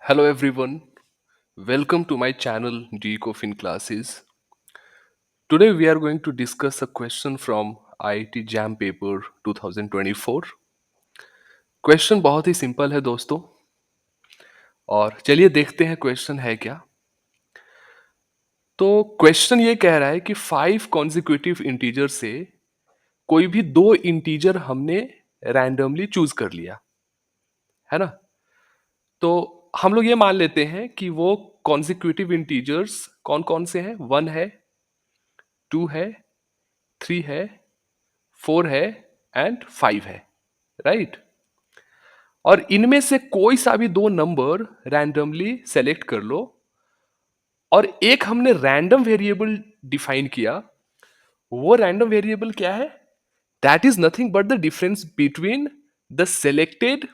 Hello everyone, welcome to my channel DECOFIN classes. Today we are going to discuss a question from IIT JAM paper 2024. Question बहुत ही simple है दोस्तों और चलिए देखते हैं question है क्या। तो क्वेश्चन ये कह रहा है कि 5 कॉन्जिक्यूटिव इंटीजर से कोई भी दो इंटीजर हमने रैंडमली चूज कर लिया है ना। तो हम लोग ये मान लेते हैं कि वो कॉन्जिक्यूटिव इंटीजर्स कौन कौन से हैं। 1 है, 2 है, 3 है, 4 है एंड 5 है, राइट। और इनमें से कोई सा भी दो नंबर रैंडमली सेलेक्ट कर लो और एक हमने रैंडम वेरिएबल डिफाइन किया। वो रैंडम वेरिएबल क्या है? That is nothing but the difference between the selected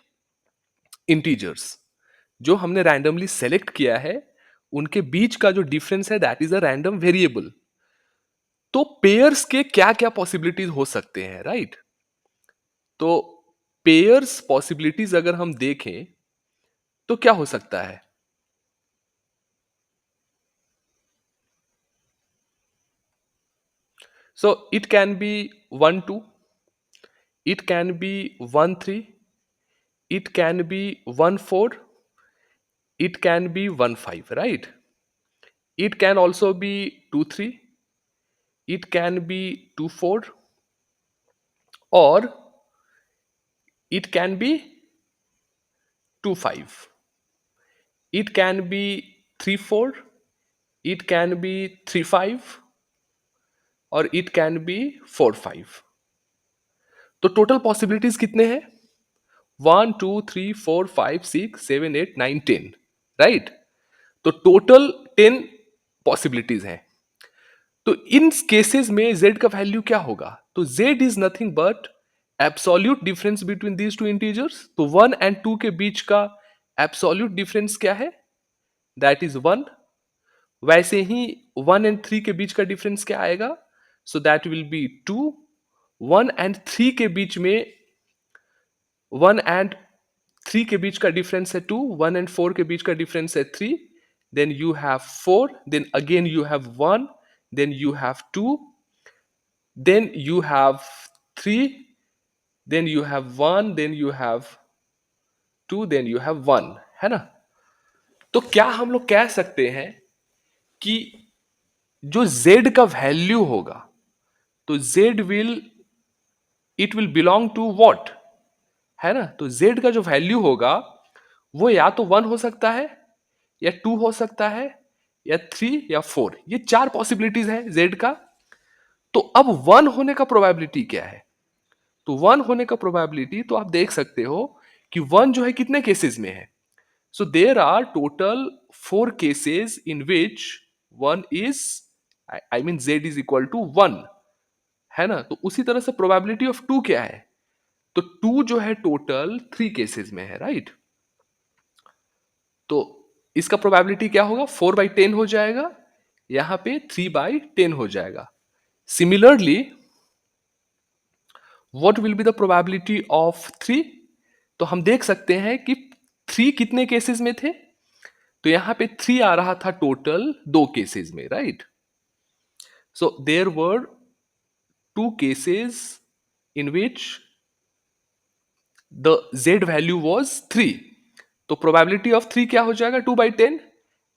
integers. जो हमने रैंडमली सेलेक्ट किया है उनके बीच का जो डिफरेंस है that is a random variable. तो पेयर्स के क्या क्या पॉसिबिलिटीज हो सकते हैं, राइट। तो पेयर्स पॉसिबिलिटीज अगर हम देखें तो क्या हो सकता है? So it can be 1 2, it can be 1 3, it can be 1 4, it can be 1 5, right? It can also be 2 3, it can be 2 4, or it can be 2 5, it can be 3 4, it can be 3 5, और it can be 4 5। तो total possibilities कितने हैं? 1 2 3 4 5 6 7 8 9 10, right. तो total 10 possibilities हैं। तो इन cases में z का value क्या होगा? तो z is nothing but absolute difference between these two integers. तो 1 एंड 2 के बीच का एब्सोल्यूट डिफरेंस क्या है? That is 1। वैसे ही 1 एंड 3 के बीच का डिफरेंस क्या आएगा? So that will B 2। 1 and 3 के बीच में 1 एंड 3 के बीच का डिफरेंस है 2, 1 एंड 4 के बीच का डिफरेंस है 3, then you have 4, then again you have 1, then you have 2, then you have 3, then you have 1, then you have 2, then you have 1, है ना। तो क्या हम लोग कह सकते हैं कि जो z का वैल्यू होगा तो z will it will belong to what, है ना। तो z का जो वैल्यू होगा वो या तो 1 हो सकता है, या 2 हो सकता है, या 3 या 4। ये चार पॉसिबिलिटीज है z का। तो अब 1 होने का प्रोबेबिलिटी क्या है? तो 1 होने का प्रोबेबिलिटी तो आप देख सकते हो कि 1 जो है कितने केसेस में है। So there are total 4 cases in which 1 is, I mean z is equal to 1, है ना। तो उसी तरह से प्रोबेबिलिटी ऑफ 2 क्या है? तो 2 जो है टोटल 3 केसेस में है, राइट। तो इसका प्रोबेबिलिटी क्या होगा? 4/10 हो जाएगा, यहां पे 3/10 हो जाएगा। Similarly what will be the probability of 3? तो हम देख सकते हैं कि 3 कितने केसेस में थे? तो यहां पे 3 आ रहा था टोटल 2 केसेस में, right. So there were 2 cases in which the z value was 3। तो प्रोबेबिलिटी ऑफ 3 क्या हो जाएगा? 2/10।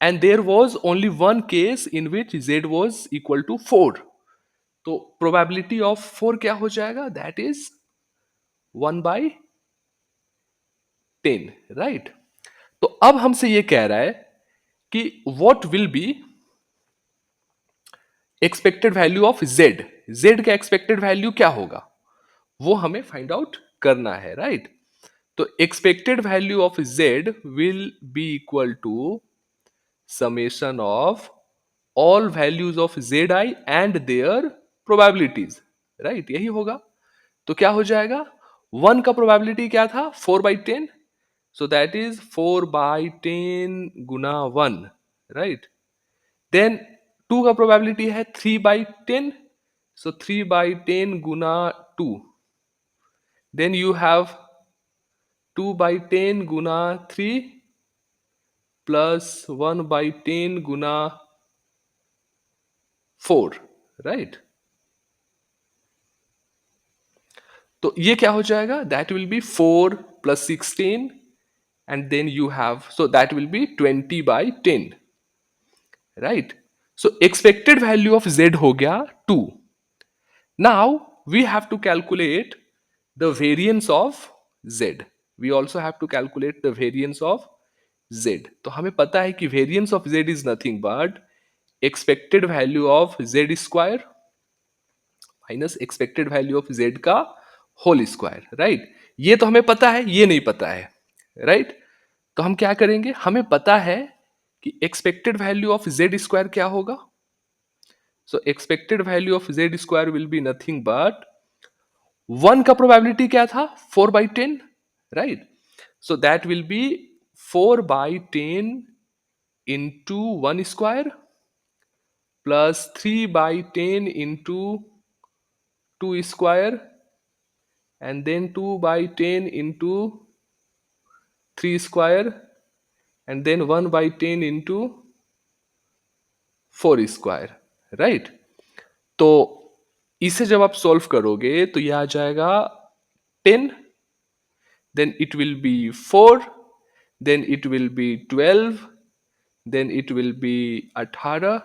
And there was only one case in which z was equal to 4। तो प्रोबेबिलिटी ऑफ 4 क्या हो जाएगा? That is 1/10, right. तो अब हमसे ये कह रहा है कि what will be expected value of z का एक्सपेक्टेड वैल्यू क्या होगा वो हमें फाइंड आउट करना है, राइट। तो expected value of z will be equal to summation of all values of zi and their probabilities, right. यही होगा। तो क्या हो जाएगा? 1 का प्रोबेबिलिटी क्या था? 4/10। सो दैट इज 4/10 गुना 1, राइट। देन 2 का प्रोबेबिलिटी है 3/10। सो 3/10 गुना 2। देन यू हैव 2/10 गुना 3, प्लस 1/10 गुना 4, राइट? तो ये क्या हो जाएगा? That will be 4 plus 16 and then you have, so that will be 20/10, right? So expected value of z हो गया 2. Now we have to calculate the variance of z. We also have to calculate the variance of z. तो हमें पता है कि variance of z is nothing but expected value of z square minus expected value of z का whole square, right? ये तो हमें पता है, ये नहीं पता है, राइट? तो हम क्या करेंगे? हमें पता है कि expected value of z square क्या होगा? सो expected value of z square will be nothing but 1 का प्रोबेबिलिटी क्या था? 4/10, right? So that will B 4/10 into 1 square plus 3/10 into 2 square and then 2/10 into 3 square and then 1/10 into 4 square, right? तो इसे जब आप solve करोगे तो यह आ जाएगा 10, then it will be 4, then it will be 12, then it will be 18,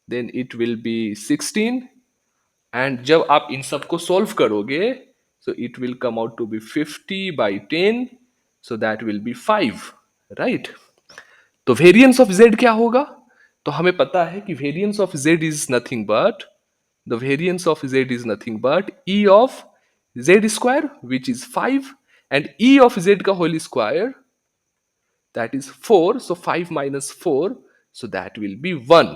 then it will be 16, and जब आप इन सब को सॉल्व करोगे so it will come out to be 50/10, so that will be 5, right? तो वेरिएंस ऑफ z क्या होगा? तो हमें पता है कि variance of z is nothing but the variance of z is nothing but e of z square which is 5 and e of z का whole square that is 4, so 5 minus 4, so that will be 1,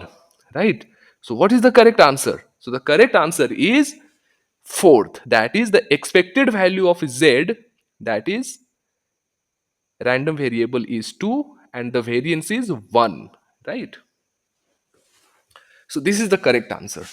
right? So what is the correct answer? So the correct answer is fourth, that is the expected value of z, that is random variable is 2 and the variance is 1, right? So this is the correct answer.